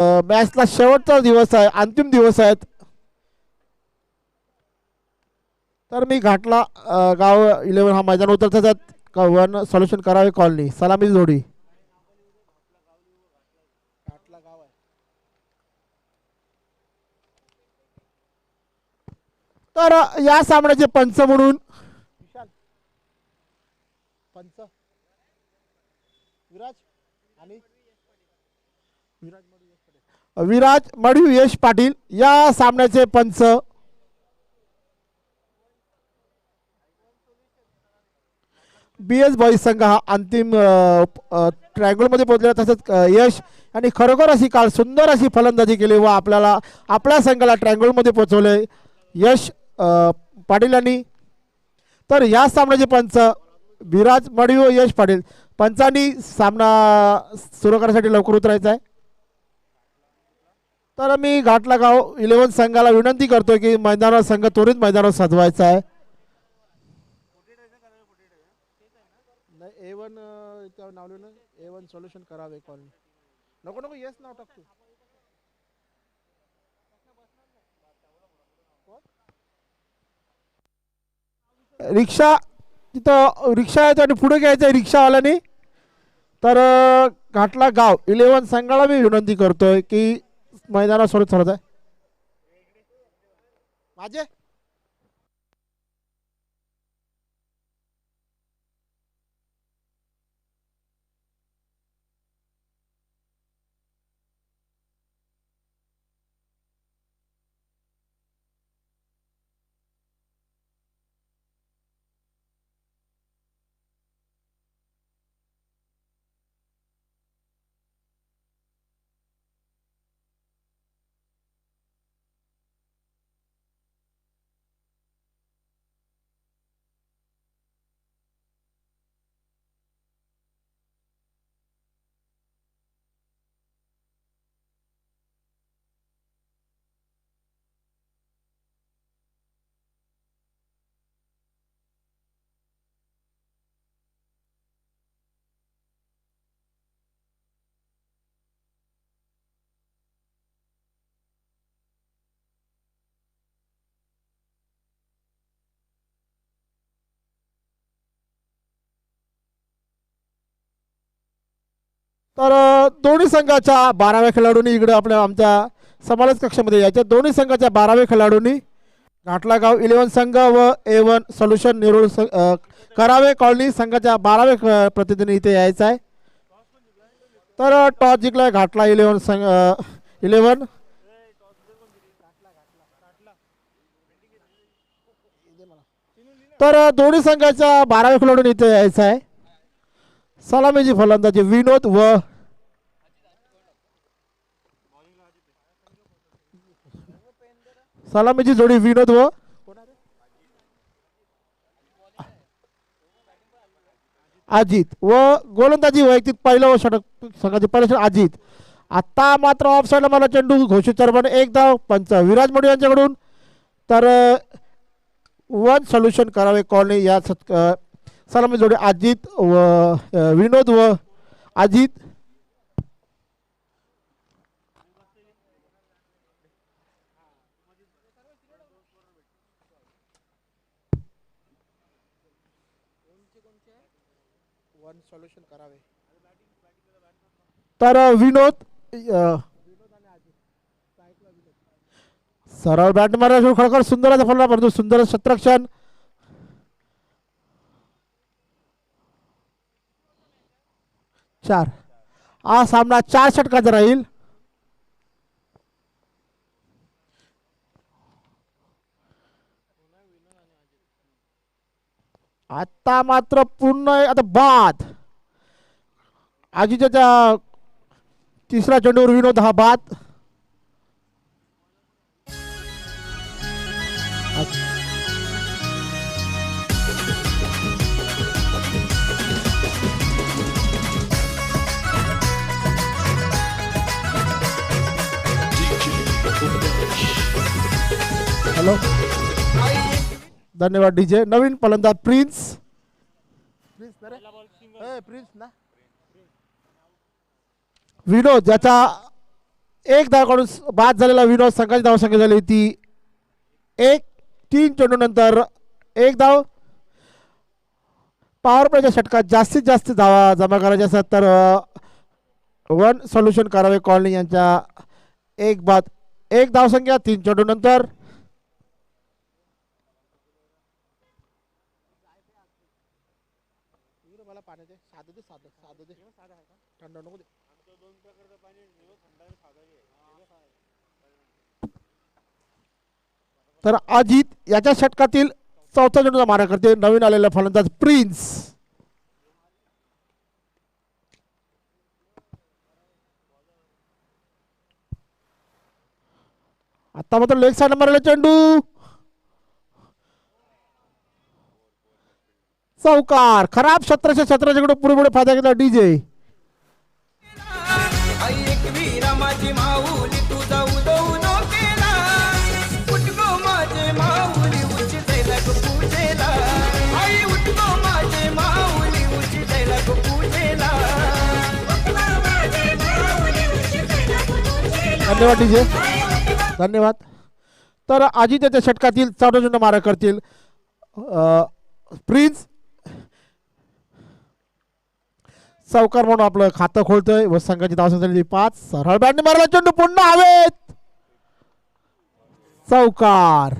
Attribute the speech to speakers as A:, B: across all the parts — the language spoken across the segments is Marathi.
A: मॅचला शेवटचा दिवस आहे, अंतिम दिवस आहेत. तर मी घाटला गाव 11 हा मैदान उतरतात वन सोल्युशन करावे कॉलनी सलामी जोडी. तर या सामन्याचे पंच म्हणून पंच विराज मडवी यश पाटील या सामन्याचे पंच. BS बॉईज संघ हा अंतिम ट्रायंगलमध्ये पोहोचलेला. तसंच यश आणि खरोखर अशी काल सुंदर अशी फलंदाजी केली व आपल्याला आपल्या संघाला ट्रायंगलमध्ये पोहोचवले यश पाटील यांनी. तर या सामन्याचे पंच विराज मडवी व यश पाटील. पंचांनी सामना सुरू करण्यासाठी लवकर उतरायचा आहे. तर मी घाटला गाव 11 संघाला विनंती करतो की मैदानावर संघ त्वरित मैदानावर सजवायचा आहे. A1 नाव लिहिलं A1 सोल्युशन करावे कॉल नको नको येस नाव टाकतो. रिक्षा तिथं रिक्षा आहे आणि पुढे घ्यायचं आहे रिक्षावाल्याने. तर घाटला गाव 11 संघाला मी विनंती करतोय की मैदानावर सोडत आहे माझे. तर दोन्ही संघाच्या 12व्या खेळाडूंनी इकडे आपल्या आमच्या समालोच कक्षामध्ये यायच्या. दोन्ही संघाच्या 12व्या खेळाडूंनी घाटला गाव 11 संघ व A1 सोल्युशन निरोळ करावे कॉलनी संघाच्या 12व्या प्रतिनिधी इथे यायचा आहे. तर टॉस जिंकलाय घाटला 11 संघ 11. तर दोन्ही संघाच्या 12व्या खेळाडूंनी इथे यायचा आहे. सलामीची फलंदाजी विनोद व सलामीची जोडी विनोद व अजित व गोलंदाजी वैयक्तिक पहिलं षटक संघाचे पहिलं षटक अजित. आता मात्र ऑफसाईडला मला चेंडू घोषित चरबन एक धाव पंच विराज मोडी यांच्याकडून. तर वन सोल्युशन करावे कॉलनी या सलामी जोडी अजित व विनोद व अजित. तर विनोद सरळ बॅट मारा खरोखर सुंदर असा फलंदाज परंतु सुंदर क्षेत्ररक्षण. चार हा सामना 4 षटकाचा राहील. आता मात्र पूर्ण आता बाद अजितच्या तिसऱ्या चेंडूवर विनोद हा बाद. हॅलो धन्यवाद डीजे. नवीन फलंदाज प्रिन्स प्रिन्स ना विनोद ज्याचा एक धाव काढून बाद झालेला विनोद संघाची धावसंख्या झाली ती 1. 3 चेंडूनंतर 1 धाव. पॉवर प्लेच्या षटकात जास्तीत जास्त धावा जमा करायच्या असतात तर वन सोल्युशन करावे कॉलनी यांच्या 1 बाद 1 धावसंख्या 3 चेंडूनंतर. तर अजित याच्या षटकातील चौथा चेंडूचा मारा करते नवीन आलेला फलंदाज प्रिन्स. आता मात्र लेग साइड मारलेला चेंडू चौकार. खराब क्षेत्राच्याकडे पुढे पुढे फायदा घेतला डीजे. धन्यवाद डीजे, धन्यवाद. तर अजित्याच्या षटकातील चौथा चेंडू मारा करतील प्रिन्स. चौकार म्हणून आपलं खातं खोलतोय व संघाची धावसंख्या झाली 5. सरळ बॅटने मारला चेंडू पुन्हा हवेत चौकार.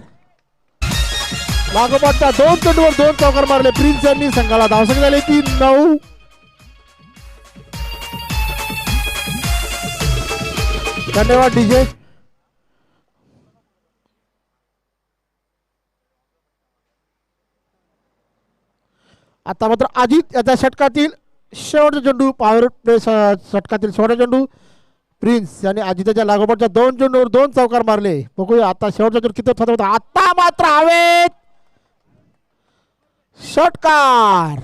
A: लागोपाठच्या 2 चेंडूवर 2 चौकार मारले प्रिन्स यांनी. संघाला धावसंख्या झाली ती 9. धन्यवाद डीजे. आता मात्र अजित याच्या षटकातील शेवटचा चेंडू पॉवर प्ले षटकातील शेवटचा चेंडू प्रिन्स यांनी अजिताच्या लागोपाठच्या 2 चेंडूवर 2 चौकार मारले. बघूया आता शेवटचा चेंडू किती फतवत होता. आता मात्र हवेत षटकार.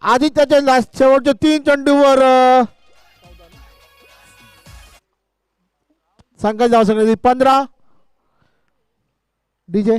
A: आदित्याच्या शेवटच्या 3 चेंडूवर संघाची धावसंख्या 15. डीजे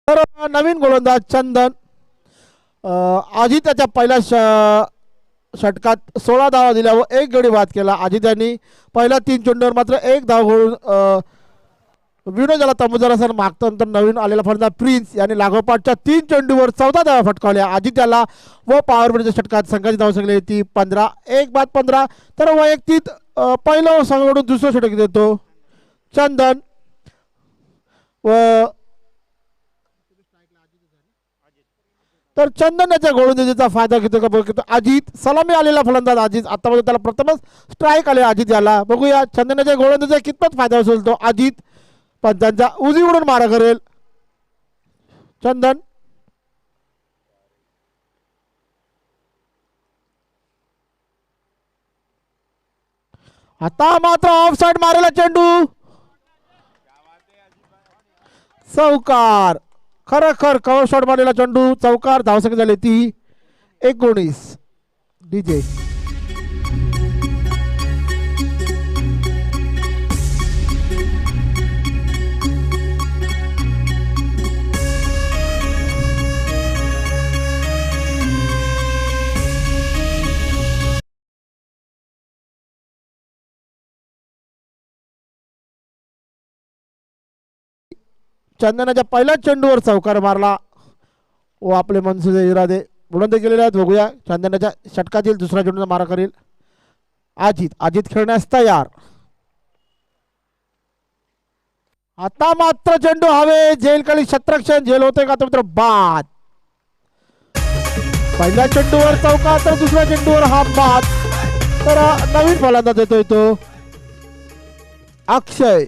A: तर नवीन गोलंदाज चंदन अजित्याच्या पहिल्या षटकात 16 धावा दिल्या व 1 गडी बाद केला. अजित्याने पहिल्या 3 चेंडूवर मात्र 1 धाव घोळून विनोदाला तंबूचा सर मागतानंतर नवीन आलेला फलंदाज प्रिन्स यांनी लागोपाठच्या 3 चेंडूवर 14 धावा फटकावल्या अजित्याला व पॉवर प्लेच्या षटकात संघाची धावसंख्या होती 15. 1 बाद 15. तर वैयक्तिक पहिलं संघाकडून दुसरं षटक देतो चंदन व तर चंदनाच्या गोलंदाजीचा फायदा घेतो का बघतो अजित. सलामी आलेला फलंदाज अजित. आतापर्यंत त्याला प्रथमच स्ट्राईक आले अजित याला. बघूया चंदनाच्या गोलंदाजीचा कितपत फायदा असेल तो अजित. पंचांचा उजी उडून मारा करेल चंदन. आता मात्र ऑफ साइड मारेला चेंडू चौकार. खरोखर कव्हर शॉट मारलेला चेंडू चौकार. धावसंख्या झाली ती 19. डीजे चंदनाच्या पहिल्या चेंडूवर चौकार मारला व आपले मनसुबे इरादे बुलंद केलेले आहेत. बघूया चंदनाच्या षटकातील दुसरा चेंडूचा मारा करेल अजित. अजित खेळण्यास तयार. आता मात्र चेंडू हवे. झेल खाली क्षेत्ररक्षण. झेल होते का तो मित्र बाद. पहिल्या चेंडूवर चौकार तर दुसऱ्या चेंडूवर हा बाद. तर नवीन फलंदाज येतोय तो अक्षय.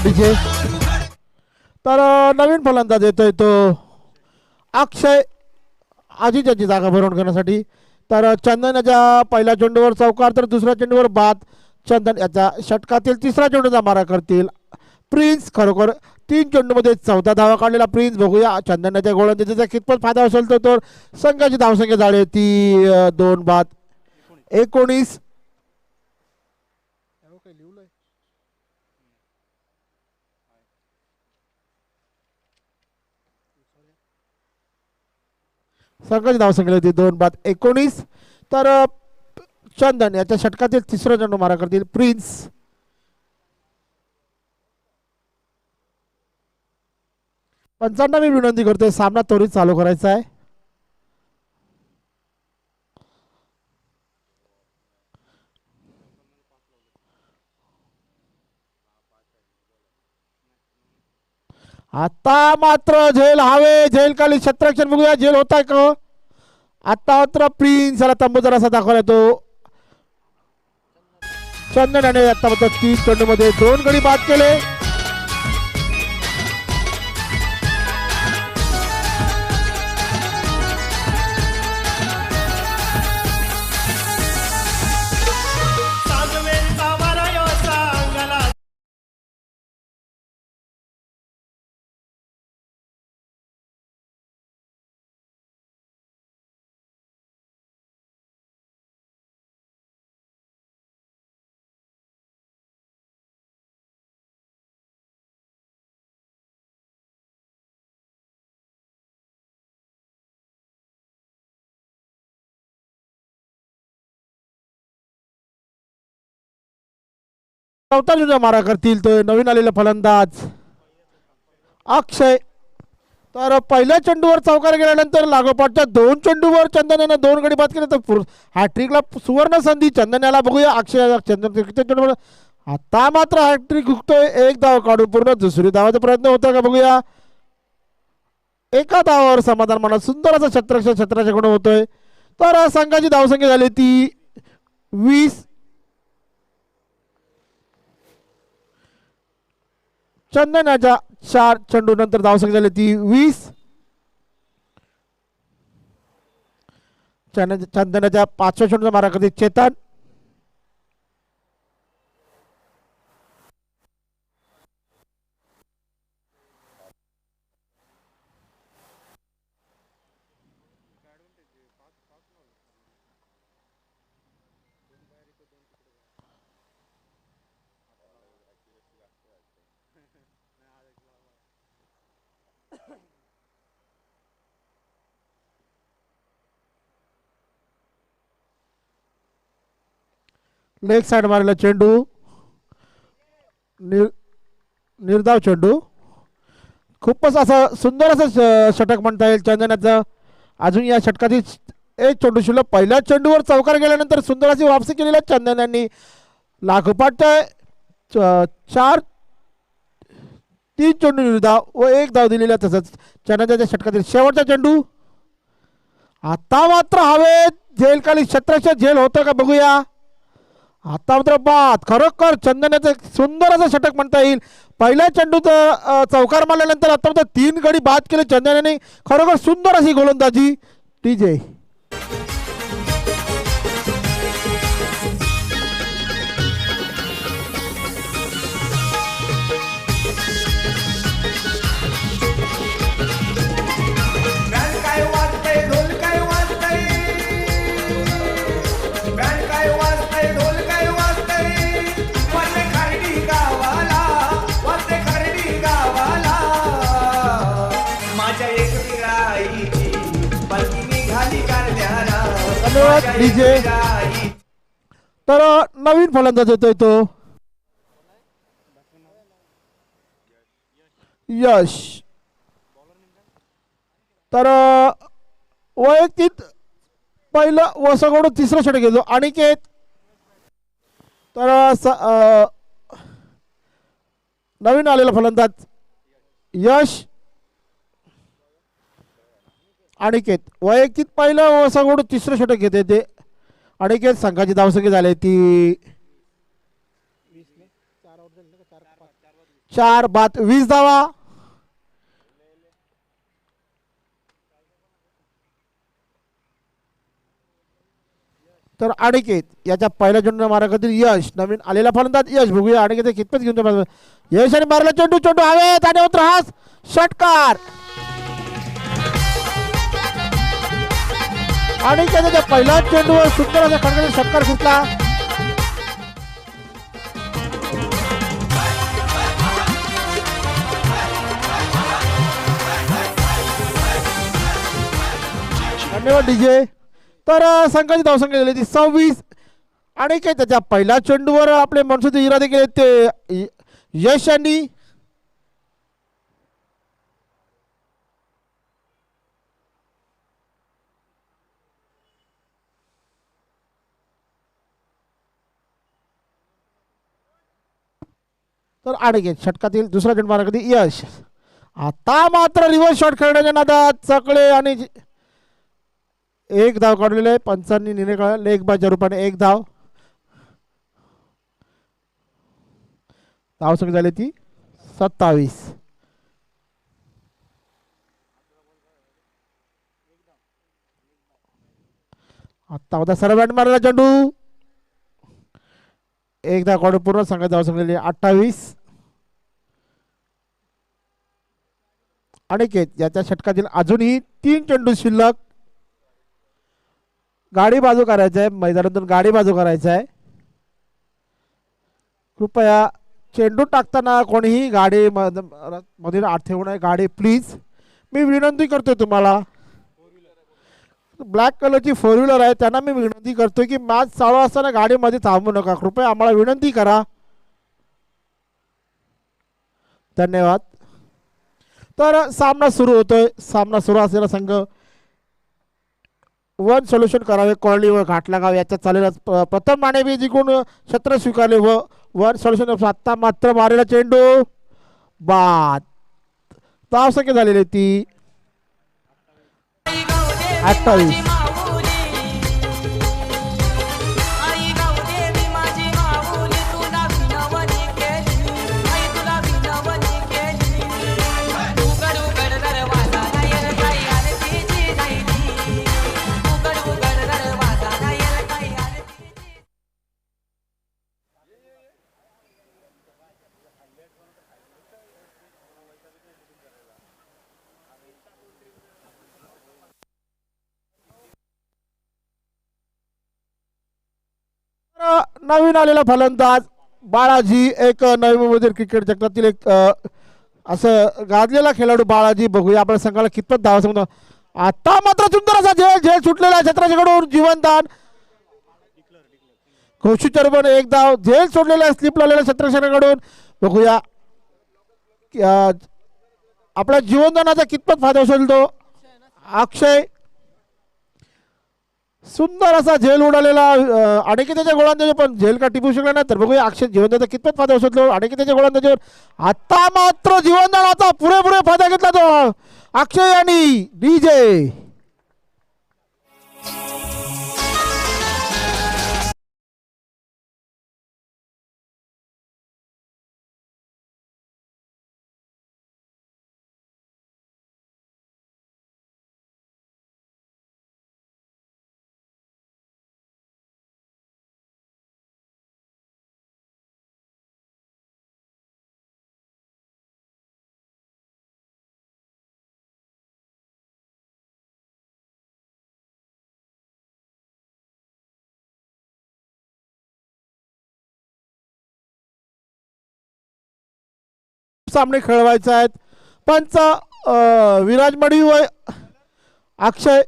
A: डीजे. तर नवीन फलंदाज येतोय तो अक्षय आजीच्याची जागा भरून घेण्यासाठी. तर चंदन याच्या पहिल्या चेंडूवर चौकार तर दुसऱ्या चेंडूवर बाद. चंदन याच्या षटकातील तिसरा चेंडूचा मारा करतील प्रिन्स. खरोखर 3 चेंडूमध्ये 14 धावा काढलेला प्रिन्स. बघूया चंदनाच्या गोलंदाजीचा कितपत फायदा असेल तर संघाची धावसंख्या झाली ती 2 बाद 19. संघाची धावसंख्या होती 2 बाद 19. तर चंदन याच्या षटकातील तिसरा चेंडू मारा करतील प्रिन्स. पंचांना मी विनंती करतोय सामना त्वरित चालू करायचा आहे. आता मात्र झेल हवे. झेल खाली क्षेत्ररक्षण बघूया झेल होत आहे का. आता मात्र प्रिन्स याला तंबू जरासा दाखवला तो चंदन याने आता मात्र 3 चेंडूमध्ये 2 गडी बाद केले. चौथा चेंडू मारा करतील तो नवीन आलेला फलंदाज अक्षय. तर पहिल्या चेंडूवर चौकार गेल्यानंतर लागोपाठच्या 2 चेंडूवर चंदन याने 2 गडी बाद केले. तर हॅट्रिकला सुवर्ण संधी चंदन याला. बघूया अक्षय चंदन चेंडूवर आता मात्र हॅट्रिक हुकतोय. 1 धाव काढून पूर्ण दुसरी धावाचा प्रयत्न होता का बघूया. एका धावावर समाधान म्हणा सुंदर असा क्षेत्राच्या गुण होतोय. तर संघाची धावसंख्या झाली ती 20. चंदनाच्या 4 चेंडू नंतर धावसंख्या झाली ती 20. चंदनाच्या 5व्या चेंडूचा मारा करते चेतन. लेग साइड मारलेला चेंडू निर्धाव चेंडू. खूपच असं सुंदर असं षटक म्हणता येईल चंदनाचं. अजून या षटकातील 1 चेंडू शिल्लक. पहिल्या चेंडूवर चौकार गेल्यानंतर सुंदर अशी वापसी केलेल्या चंदन यांनी लागोपाठच्या 3 चेंडू निर्धाव व 1 धाव दिलेला. तसंच चंदनाच्या षटकातील शेवटचा चेंडू आता मात्र हवेत झेल खाली क्षेत्ररक्षण झेल होतं का बघूया. आता मात्र बाद. खरोखर चंदनाचं सुंदर असं षटक म्हणता येईल. पहिल्या चेंडूत चौकार मारल्यानंतर आता मात्र 3 गडी बाद केले चंदनाने. खरोखर सुंदर अशी गोलंदाजी टीजे. डीजे. तर नवीन फलंदाज येतोय तो यश. तर वैयक्तिक पहिलं वसकडून तिसरं षटक घेतो अनिकेत. तर नवीन आलेला फलंदाज यश. अनिकेत वैयक्तिक पहिलं वसकडून तिसरं षटक घेते ते अनिकेत. संघाची धावसंख्या झाली ती 4 बाद 20 धावा. तर अनिकेत याच्या पहिल्या चेंडू मार्गातील यश. नवीन आलेला फलंदाज यश. बघूया अनिकेत कितपत घेऊन जातो. यश आणि मारला चेंडू. चेंडू हवेत आणि उतर हास षटकार. अनिकेतच्या पहिल्या चेंडूवर सुंदर असा खडखडीत षटकार घेतला. धन्यवाद डीजे. तर संघाची धावसंख्या झाली ती 26. आणि काय त्याच्या पहिल्या चेंडूवर आपले मनसुख इरादे केले ते यश यांनी. तर अनिकेत षटकातील दुसरा चेंडू मारा कधी यश. आता मात्र रिव्हर्स शॉट खेळण्याच्या नादात चकळे आणि एक धाव काढलेले आहे. पंचांनी निर्णय काढला लेग बायच्या रूपाने एक धाव. धावसंख्या झाली ती 27. आता होता सरळ बॅट मारला चेंडू. एक धाव काढून पूर्ण संघाची धावसंख्या झाली 28. अनिकेत याच्या षटकातील अजूनही 3 चेंडू शिल्लक. गाडी बाजू करायचं आहे. मैदानातून गाडी बाजू करायचं आहे. कृपया चेंडू टाकताना कोणीही गाडी मध्ये आत ठेवू नये. गाडी प्लीज मी विनंती करतोय तुम्हाला. ब्लॅक कलरची 4 व्हीलर आहे त्यांना मी विनंती करतोय की मॅच चालू असताना गाडीमध्ये थांबू नका. कृपया आम्हाला विनंती करा. धन्यवाद. तर सामना सुरू होतोय. सामना सुरू असलेला संघ वन सोल्युशन करावे कॉलनी व घाटलागाव याच्यात चाललेला प्रथम नाणेफेक जिंकून छत्र स्वीकारले व वन सोल्युशन. आत्ता मात्र मारेला चेंडू बाद. धावसंख्या झालेली ती 28. नवीन आलेला फलंदाज बाळाजी. एक नवी मुंबईतील क्रिकेट जगतातील एक असं गाजलेला खेळाडू बाळाजी. बघूया आपल्या संघाला कितपत धावा समजा. आता मात्र सुंदर असा झेल सुटलेला आहे छत्राच्याकडून. जीवनदान कौशिक चरबन एक धाव. झेल सोडलेला आहे स्लिप लावलेला छत्रक्षणाकडून. बघूया आपल्या जीवनदानाचा कितपत फायदा होईल तो. अक्षय सुंदर असा झेल उडालेला अनिकेताच्या गोलंदाजी पण झेल का टिपू शकला नाही. तर बघूया अक्षय जीवनदानाचा कितपत फायदा होतो अनिकेताच्या गोलंदाजीवर. आता मात्र जीवनदानाचा पुरेपुरे फायदा घेतला तो अक्षय आणि डीजे. सामने खेळवायचे आहेत. पंच विराज मडी व अक्षय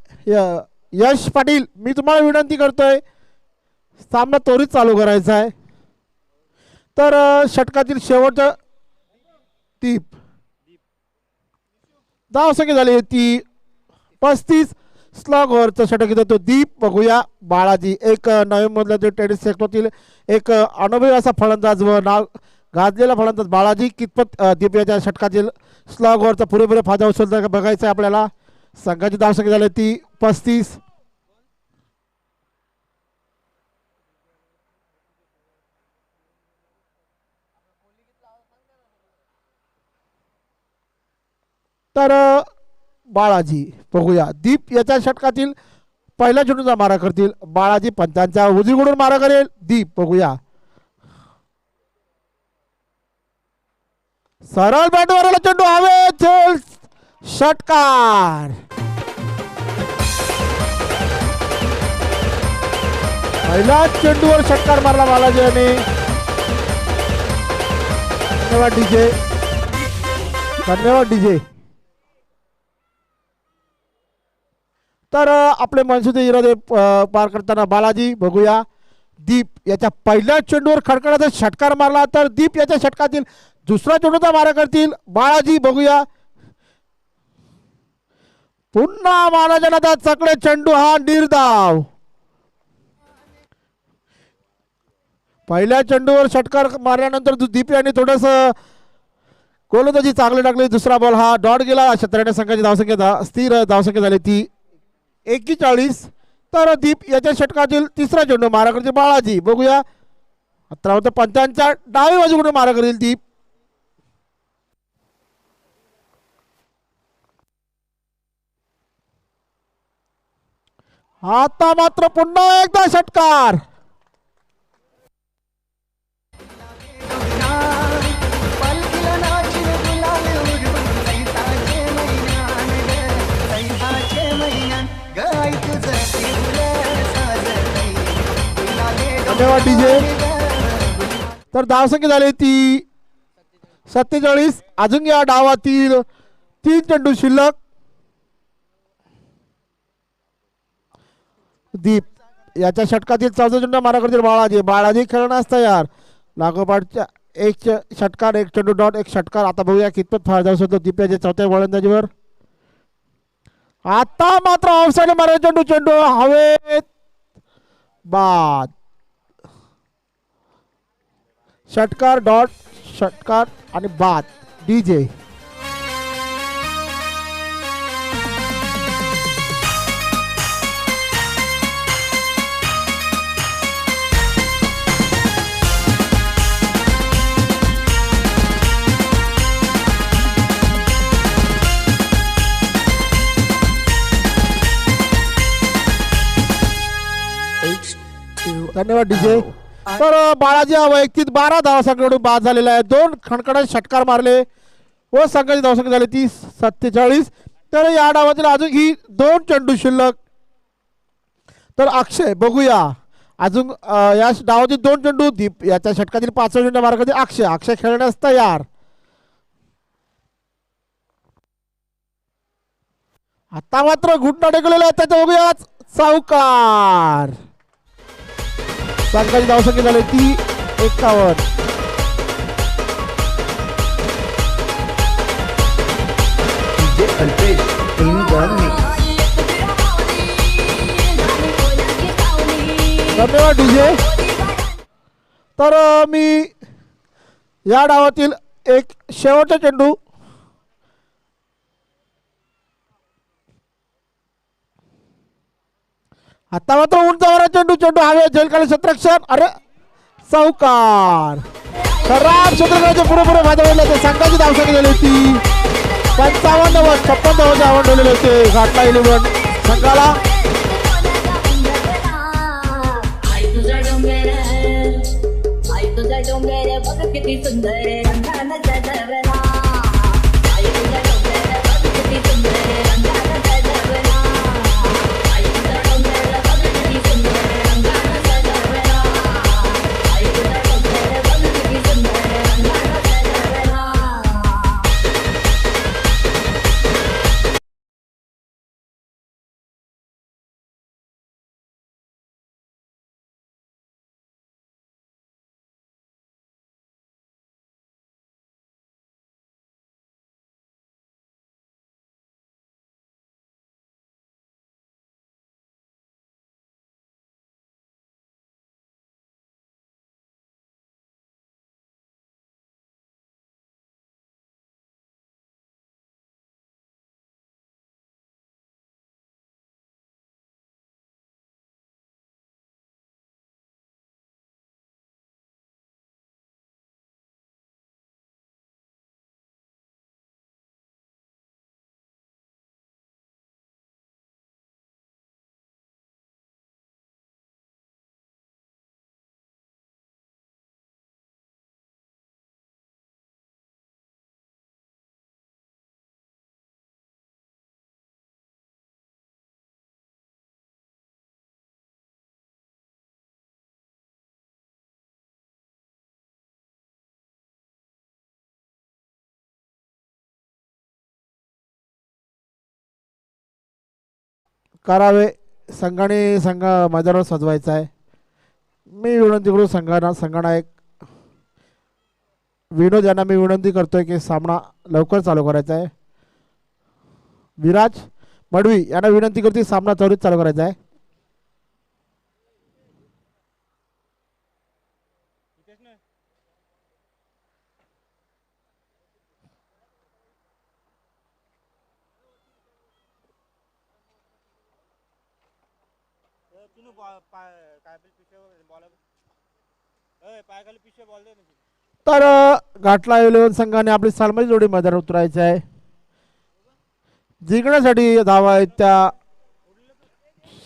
A: यश पाटील मी तुम्हाला विनंती करतोय सामना त्वरित चालू करायचा आहे. तर षटकातील शेवटचा टीप धावसंख्या झाली ती 35. स्लॉग ओव्हरचं षटक येतो तो दीप. बघूया बाळाजी एक नवीन मधल्या टेनिस सेक्टरतील एक अनुभवी असा फलंदाज व नाव गाजलेला फलंदाज बाळाजी कितपत दीप याच्या षटकातील स्लॉग ओव्हरचा पुरेपूर फायदा उचलता का बघायचं आहे आपल्याला. संघाची धावसंख्या झाली ती 35. तर बाळाजी बघूया दीप याच्या षटकातील पहिल्या चेंडूचा मारा करतील बाळाजी. पंचांच्या उजवीकडून मारा करेल दीप. बघूया सरळ बॅटवरला चेंडू हवे षटकार. पहिल्या चेंडूवर षटकार मारला बालाजी यांनी. धन्यवाद डीजे. धन्यवाद डीजे. तर आपले मनसुदे इरादे पार करताना बालाजी. बघूया दीप याच्या पहिल्या चेंडूवर खडखडाचा षटकार मारला तर दीप याच्या षटकातील दुसरा चेंडूचा मारा करतील बाळाजी. बघूया पुन्हा माराच्या नादात चकडे चेंडू हा निर्धाव. पहिल्या चेंडूवर षटकार मारल्यानंतर दीप यांनी थोडस गोलंदाजी चांगले टाकले. दुसरा बॉल हा डॉट गेला. 17 संघाची धावसंख्या स्थिर धावसंख्या झाली ती 41. तर दीप याच्या षटकातील तिसरा चेंडू मारा करते बाळाजी. बघूया 17 पंचांच्या डावी बाजूकडून मारा करेल दीप. आता मात्र पुन्हा एकदा षटकार. धन्यवाद डीजे. तर धावसंख्या झाली ती 47. अजून या डावातील 3 चेंडू शिल्लक. दीप याच्या षटकातील 14 चेंडू मारा करतील बाळाजी. बाळाजी खेळण्यास तयार. लागोपाठच्या एक षटकार एक चेंडू डॉट एक षटकार. आता बघूया कितपत फायदा होतो दीप याच्या चौथ्या गोलंदाजीवर. आता मात्र ऑफसाइड मारा चेंडू चेंडू हवेत बाद. षटकार डॉट षटकार आणि बाद. डीजे. धन्यवाद डीजे. तर बाळाजी वैयक्तिक 12 धावांकडून बाद झालेला आहे. 2 खणखणाचे षटकार मारले व संघाची धावसंख्या झाली ती 47. तर या डावातील अजून ही 2 चेंडू शिल्लक. तर अक्षय बघूया अजून या डावातील 2 चेंडू दीप याच्या षटकातील 5 चेंडू मारा करते अक्षय. अक्षय खेळण्यास तयार. आता मात्र घुटना टेकलेला आहे त्याच्या बघूया चौकार. संघाची धावसंख्या झाली ती 51. धन्यवाद डीजे. तर मी या डावातील एक शेवटचा चेंडू आता मात्र उंचावर चेंडू चेंडू हवे झेलखाली क्षेत्ररक्षण. अरे चौकार. खराब क्षेत्ररक्षणाचे पुरेपूर फायदा मिळाला. संघाची धावसंख्या झाली होती 55 व 56 धावांचे आव्हान ठेवलेले होते घाटला 11 संघाला. किती सुंदर करावे संघाने मैदानावर सजवायचा आहे. मी विनंती करू संघनायक विनोद यांना मी विनंती करतोय की सामना लवकर चालू करायचा आहे. विराज मडवी यांना विनंती करते सामना त्वरित चालू करायचा आहे. तर घाटला 11 संघाने आपली सालमाची जोडी मैदानात उतरायची आहे. जिंकण्यासाठी धावा आहेत त्या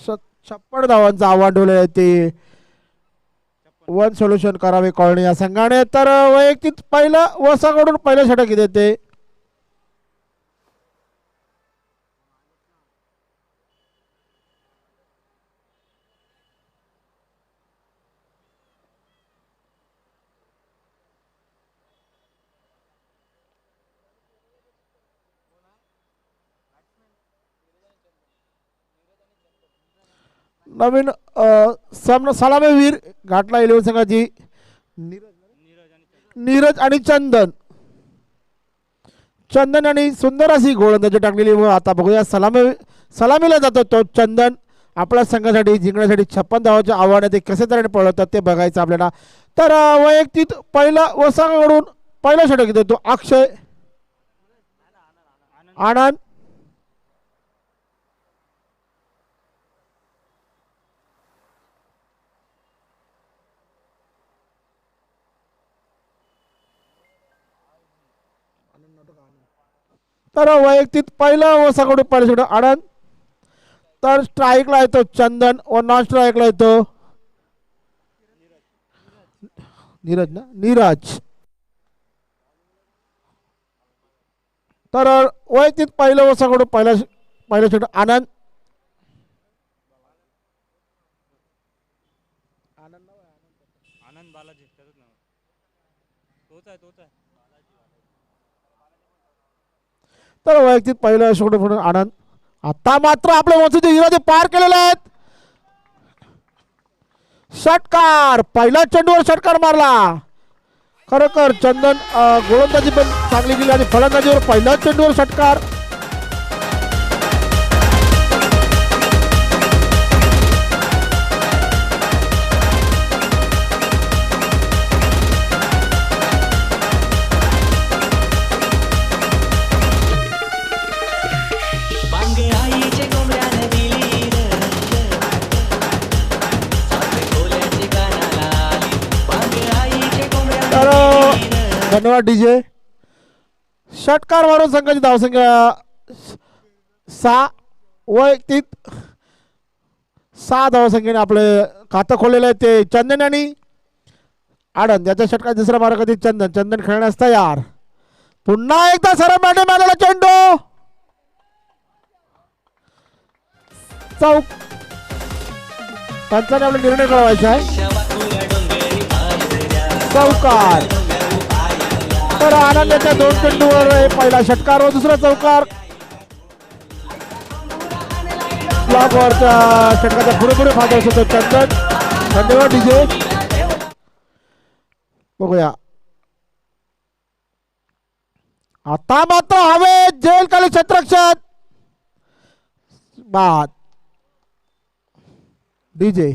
A: 56 धावांचं आव्हान ठेवलं आहे ते वन सोल्युशन करावे कॉलनी या संघाने. तर वैयक्तिक पहिलं वसाकडून पहिलं षटक देते. नवीन सलामीवीर घाटला 11 संघाची नीरज आणि चंदन आणि सुंदर अशी गोलंदाजी टाकलेली. व आता बघूया सलामीला जातो तो चंदन आपल्या संघासाठी जिंकण्यासाठी 56 धावाचे आव्हान ते कसे तऱ्हेने पळवतात ते बघायचं आपल्याला. तर वैयक्तिक पहिला वसाकडून पहिला षटक देतो अक्षय आनंद. तर वैयक्तिक पहिला वसाकडून पहिला षटक आनंद. तर स्ट्राईकला येतो चंदन व नॉन स्ट्राईकला येतो नीरज. तर वैयक्तिक पहिलं वसाकडून पहिला षटक आनंद. तर वैयक्तिक पहिलं षटक आनंद. आता मात्र आपल्या वंशचे इरादे पार केलेले आहेत. षटकार पहिल्या चेंडूवर षटकार मारला. खरोखर चंदन गोलंदाजी पण चांगली केली आणि फलंदाजीवर पहिल्या चेंडूवर षटकार. धन्यवाद डीजे. षटकार मारून संघाची धावसंख्या 6. वैयक्तिक 6 धावसंख्येने आपले खातं खोललेलं आहे ते चंदन आणि आनंद. याच्या षटकार दुसरा मारा कधी चंदन खेळण्यास तयार. पुन्हा एकदा सरळ मॅदानाला चेंडू चौक. पंचाने आपला निर्णय कळवायचा आहे. चौकार. तर आनंदाच्या 2 चेंडूवर पहिला षटकार व दुसरा चौकार. ब्लॉकवरच्या षटकाचा पुरेपुरे फायदा होतो चंदन. धन्यवाद डीजे. बघूया आता मात्र हवे जेल खाली क्षेत्ररक्षण बाद डीजे.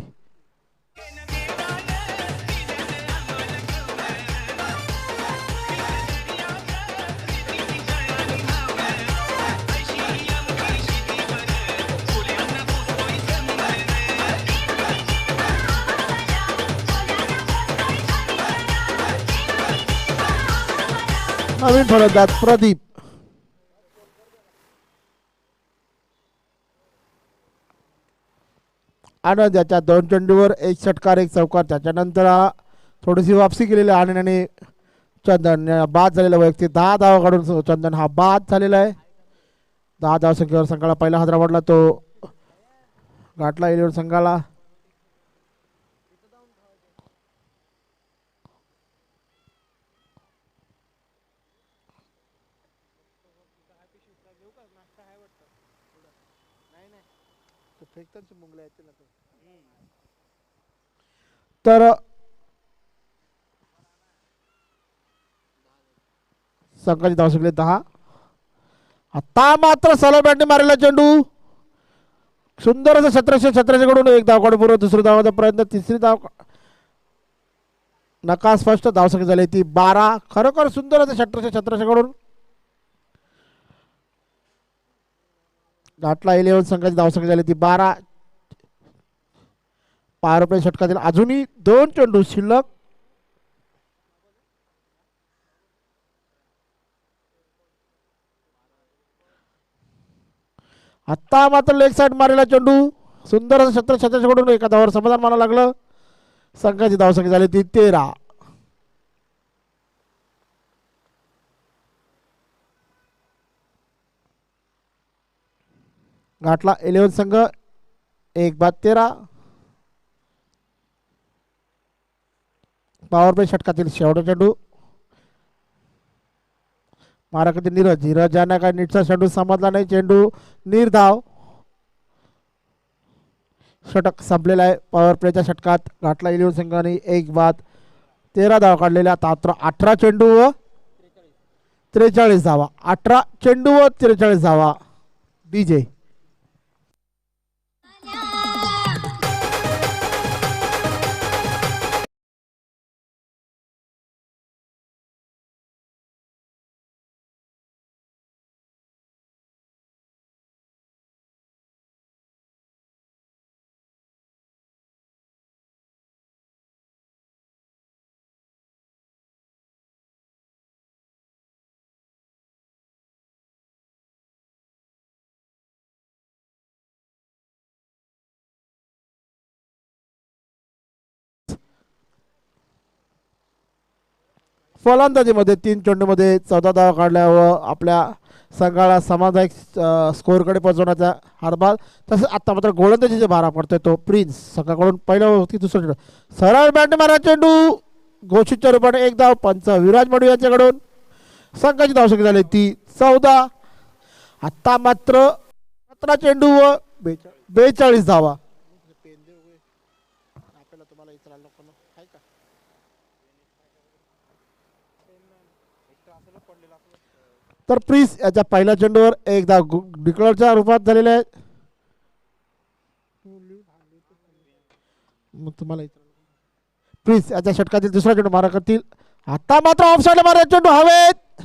A: नवीन फलंदाज प्रदीप. आनंद याच्या 2 चेंडूवर 1 षटकार 1 चौकार. त्याच्यानंतर थोडीशी वापसी केलेली आनंद आणि चंदन बाद झालेला. वैयक्तिक 10 धावा काढून चंदन हा बाद झालेला आहे. 10 धाव संख्येवर संघाला पहिला हादरा वाढला तो घाटला 11 संघाला. तर संघाची धावसंख्या 10. आता मात्र सलग बॅटने मारलेला चेंडू सुंदर असं 17 कडून एक धाव काढून दुसरी धावाचा प्रयत्न तिसरी धाव नका स्पष्ट धावसंख्या झाली ती 12. खरोखर सुंदर असं 17 कडून घाटला 11 संघाची धावसंख्या झाली ती 12. पॉवर प्ले षटकातील अजूनही 2 चेंडू शिल्लक. आता मात्र लेग साइड मारलेला चेंडू सुंदर असं 17 कडून एका धावावर समाधान मानावं लागलं. संघाची धावसंख्या झाली ती 13. घाटला 11 संघ 1-13. पॉवर प्ले षटकातील शेवटचा चेंडू माराकती नीरज यांना काय नीटचा चेंडू समजला नाही. चेंडू निर्धाव. षटक संपलेला आहे. पॉवर प्लेच्या षटकात घाटला 11 संघाने 1-13 धावा काढलेल्या. मात्र 18 चेंडू व 43 धावा. 18 चेंडू व 43 धावा. डीजे फलंदाजीमध्ये 3 चेंडूमध्ये 14 धावा काढल्या व आपल्या संघाला समाधायक स्कोअरकडे पोहोचवण्याचा हातभार. तसंच आता मात्र गोलंदाजीचे भारा पडतोय तो प्रिन्स संघाकडून पहिला होती दुसरा चेंडू सरळ बॅटने मारा चेंडू घोषितच्या रूपाने 1 धाव. पंच विराज मडू यांच्याकडून संघाची धावसंख्या झाली ती 14. आता मात्र 17 चेंडू व 42 धावा. तर प्रिन्स याच्या पहिल्या चेंडूवर 1 धाव डिक्लेअरच्या रूपात झालेले आहे. तुम्हाला प्रिन्स याच्या षटकातील दुसरा चेंडू मारा करतील. आता मात्र ऑफसाइडला मारा चेंडू हवेत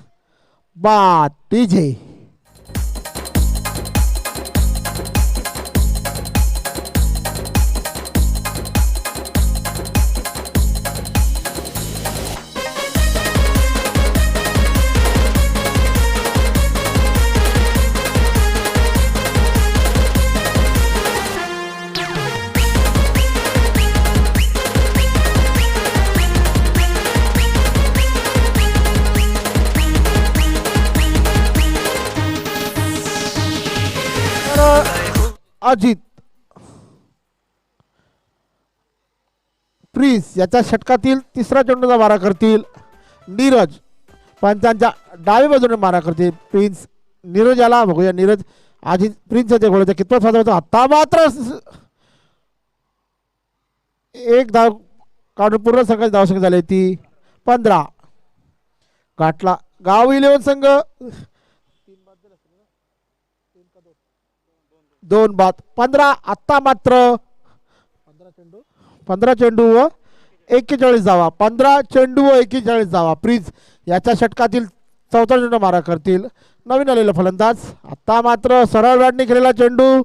A: बाद. डीजे अजित प्रिन्स याच्या षटकातील तिसरा चेंडूचा मारा करतील. नीरज पंचांच्या डावी बाजूने मारा करतील. प्रिन्स नीरज याला बघूया. नीरज अजित प्रिन्सच्या गोळ्याचा कितपत फायदा होतो. आता मात्र 1 धाव काढून पूर्ण संघाची धावसंख्या झाली ती 15. घाटला गाव 11 संघ 2 बाद 15. आता मात्र 15 चेंडू व 41 धावा. 15 चेंडू व 41 धावा. प्रिन्स याच्या षटकातील चौथा चेंडू मारा करतील नवीन आलेला फलंदाज. आता मात्र सरळ बॅटने केलेला चेंडू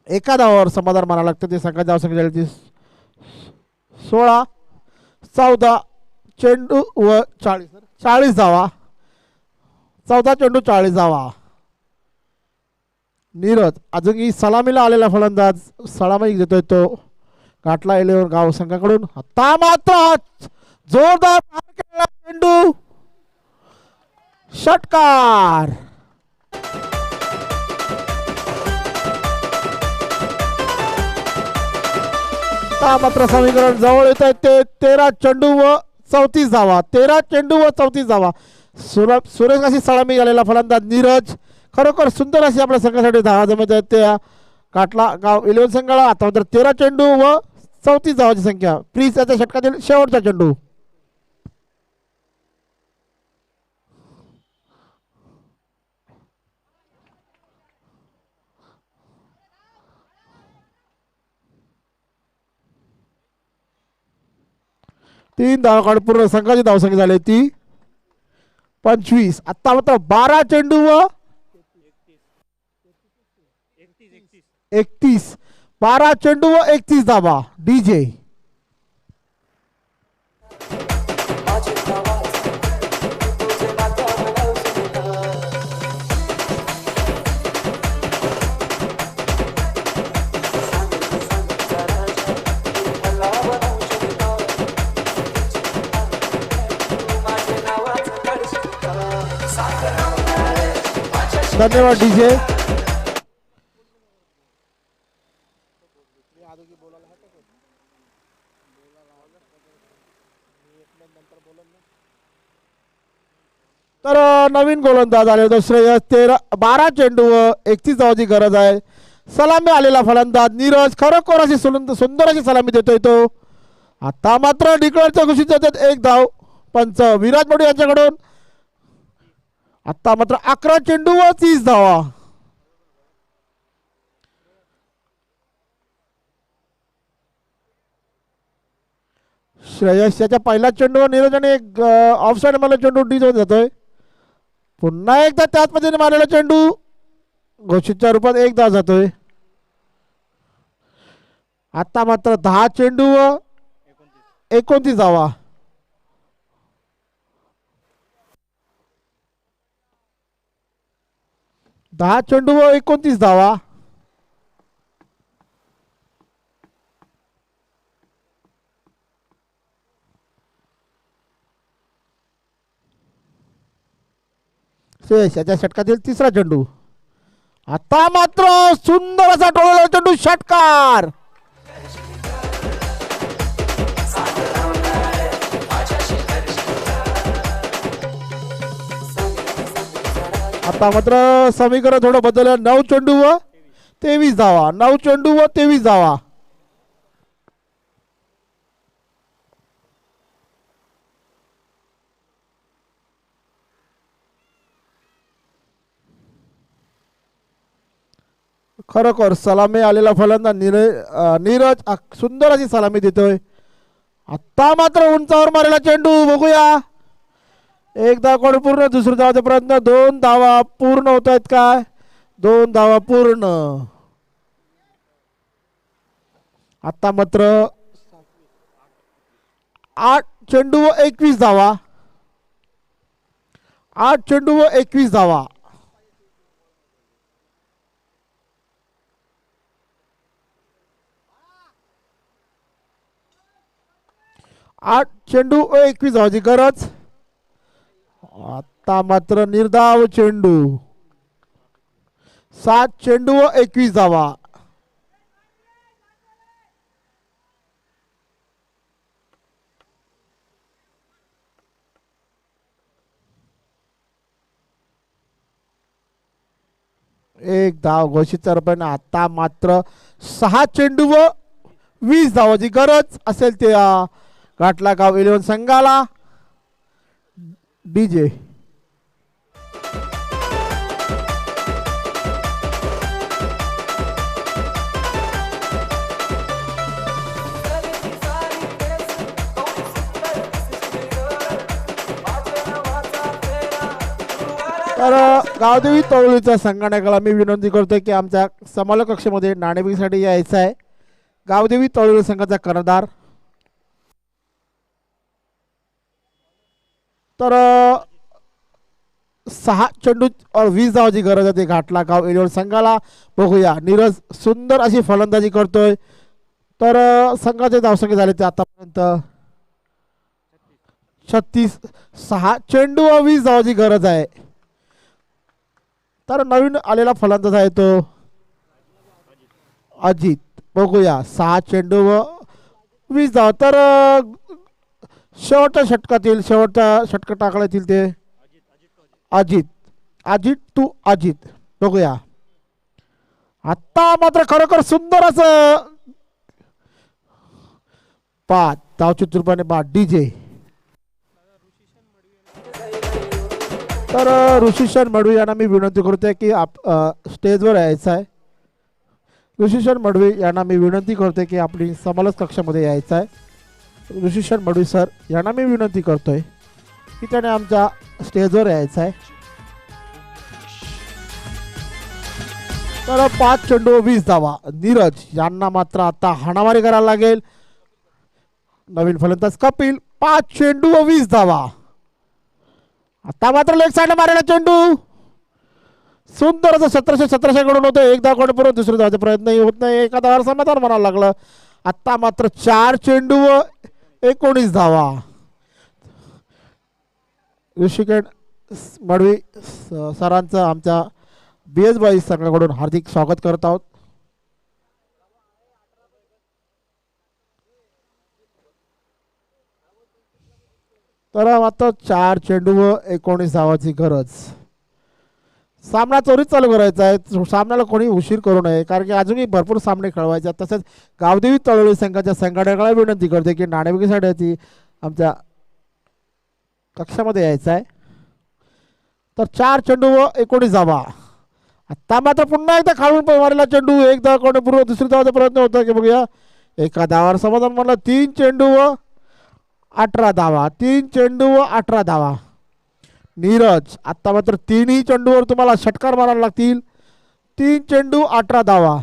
A: एका धावावर समाधान मानावं लागतं. ते संघाची धावसंख्या झाली ती 16. 14 चेंडू व 40 धावा. 14 चेंडू 40 धावा. नीरज अजूनही सलामीला आलेला फलंदाज सलामी देतोय तो घाटला 11 गाव संघाकडून. आता मात्र जोरदार चेंडू षटकार. आता मात्र समीकरण जवळ येत आहे ते 13 चेंडू व 34 धावा. 13 चेंडू व 34 धावा. सुरेख अशी सलामी आलेला फलंदाज नीरज, खरोखर सुंदर अशी आपल्या संघासाठी धावा जमत आहेत त्या काटला गाव 11 संघाला. आता मात्र 13 चेंडू व 34 धावाची संख्या. प्लीज याच्या षटकातील शेवटचा चेंडू. तीन धावा काढून पूर्ण संघाची धावसंख्या झाली ती 25. आता मात्र 12 चेंडू व 31. 12 चेंडू व 31 धावा. डीजे धन्यवाद डीजे. तर नवीन गोलंदाज आले होते श्रेयस. 12 चेंडू व 31 धावाची गरज आहे. सलामी आलेला फलंदाज नीरज, खरोखर अशी सुंदर अशी सलामी देतोय तो. आता मात्र डिक्लेअरच्या घोषित जातात 1 धाव. पंच विराज मोडी यांच्याकडून. आता मात्र 11 चेंडू व 30 धावा. श्रेयस याच्या पहिला चेंडू नीरजाने एक ऑफ साइड मला चेंडू डी जातोय. पुन्हा एकदा त्याच पद्धतीने मारलेला चेंडू घोषितच्या रूपात 1 धाव जातोय. आता मात्र 10 चेंडू व 29 धावा. 10 चेंडू व 29 धावा. याच्या षटकातील तिसरा चेंडू. आता मात्र सुंदर असा टोळलेला चेंडू षटकार. आता मात्र समीकरण थोडं बदललं. 9 चेंडू व 23 धावा. 9 चेंडू व 23 धावा. खरोखर सलामी आलेला फलंदाज नीरज सुंदर अशी सलामी देतोय. आता मात्र उंचावर मारलेला चेंडू बघूया. 1 धाव पूर्ण. दुसऱ्या धावाचा प्रयत्न. 2 धावा पूर्ण होत आहेत काय? 2 धावा पूर्ण. आता मात्र 8 चेंडू व 21 धावा. 8 चेंडू व 21 धावा. 8 चेंडू व 21 धावाची गरज. आता मात्र निर्धाव चेंडू. 7 चेंडू व 21 धावा. 1 धाव घोषित रूपाने. आता मात्र 6 चेंडू व 20 धावाची गरज असेल ते घाटला गाव 11 संघाला. डीजे तर गावदेवी तळोलीच्या संघटनाला मी विनंती करतोय की आमच्या समालोचक कक्षामध्ये नाणेफेकीसाठी यायचं आहे. गावदेवी तळोली संघाचा कर्णधार. तर 6 चेंडू 20 धावाची गरज आहे घाटला गाव 11 संघाला. बघूया नीरज सुंदर अशी फलंदाजी करतोय. तर संघाचे धावसंख्या झाले ते आतापर्यंत 36. 6 चेंडू व 20 धावाची गरज आहे. तर नवीन आलेला फलंदाज आहे तो अजित. बघूया 6 चेंडू व 20 धावा. तर शेवटच्या षटकातील शेवटचा षटक टाकला येतील ते अजित, अजित टू अजित. बघूया आता मात्र खरोखर सुंदर असं बाद धाव चित्रपणे बाद डीजे. तर ऋषीशन मडवी यांना मी विनंती करतोय की स्टेजवर यायचं आहे. ऋषीशन मडवी यांना मी विनंती करतोय की आपली समलस कक्षामध्ये यायचं आहे. ऋषीशन मडवी सर यांना मी विनंती करतोय की त्याने आमच्या स्टेजवर यायचं आहे. तर 5 चेंडू 20 धावा. नीरज यांना मात्र आता हाणामारी करायला लागेल. नवीन फलंदाज कपिल 5 चेंडू 20 धावा. आता मात्र लेग साईडला मारायला चेंडू सुंदर असं 1700 कडून होतं. एकदा कोण परत दुसऱ्या धावाचा प्रयत्न होत नाही. एका धावावर समाधान म्हणायला लागलं. आता मात्र 4 चेंडू 19 धावा. ऋषिकेश मडवी सरांचं आमच्या BS बॉईज संघाकडून हार्दिक स्वागत करत आहोत. तर मात्र 4 चेंडू 19 धावाची गरज. सामना त्वरित चालू करायचा आहे. सामन्याला कोणी उशीर करू नये कारण की अजूनही भरपूर सामने खेळवायचे आहेत. तसेच गावदेवी तळोली संघाच्या संघटकाला विनंती करते की नाणेफेकीसाठी आमच्या कक्षामध्ये यायचं आहे. तर 4 चेंडू 19 धावा. आता मात्र पुन्हा एकदा खालून मारलेला चेंडू. एकदा कोणी पूर्व दुसरी धावाचा प्रयत्न होता की बघूया एका धावावर समाधान म्हणलं. 3 चेंडू 18 धावा. 3 चेंडू 18 धावा. नीरज आता मात्र 3ही चेंडूवर तुम्हाला षटकार मारायला लागतील. 3 चेंडू 18 धावा.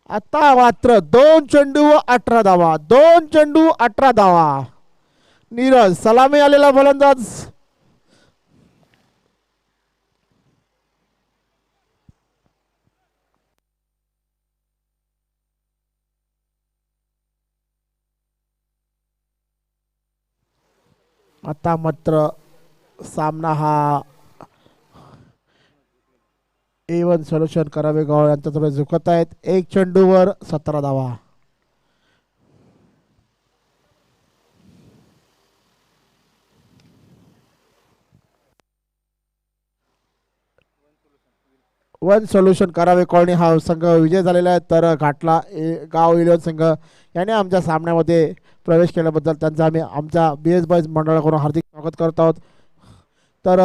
A: आता मात्र 2 चेंडू 18 धावा. 2 चेंडू 18 धावा. नीरज सलामी आलेला फलंदाज. आता मात्र सामना हा A1 सोल्युशन करावे गाव यांच्या थोडे झुकत आहेत. 1 चेंडूवर 17 धावा. वन सोल्युशन करावे कॉलनी हा संघ विजय झालेला आहे. तर घाटला गाव 11 संघ याने आमच्या सामन्यामध्ये प्रवेश केल्याबद्दल त्यांचा आम्ही आमच्या BS बॉईज मंडळाकडून हार्दिक स्वागत करत आहोत. तर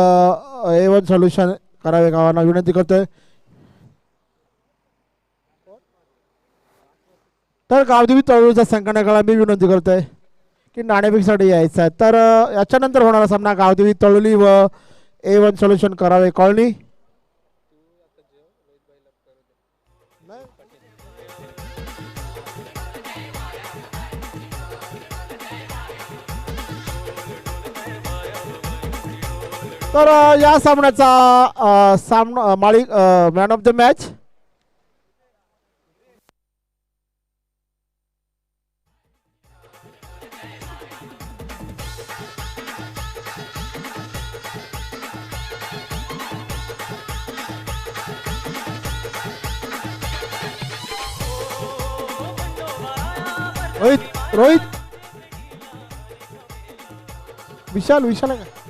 A: A1 सोल्युशन करावे गावांना विनंती करतोय. तर गावदेवी तळोलीच्या संघटनाला मी विनंती करतोय की नाणेफेकीसाठी यायचं आहे. तर याच्यानंतर होणारा सामना गावदेवी तळोली व A1 सोल्युशन करावे कॉलनी. तर या सामन्याचा सामना मालिक man of the match Rohit Vishal आहे का?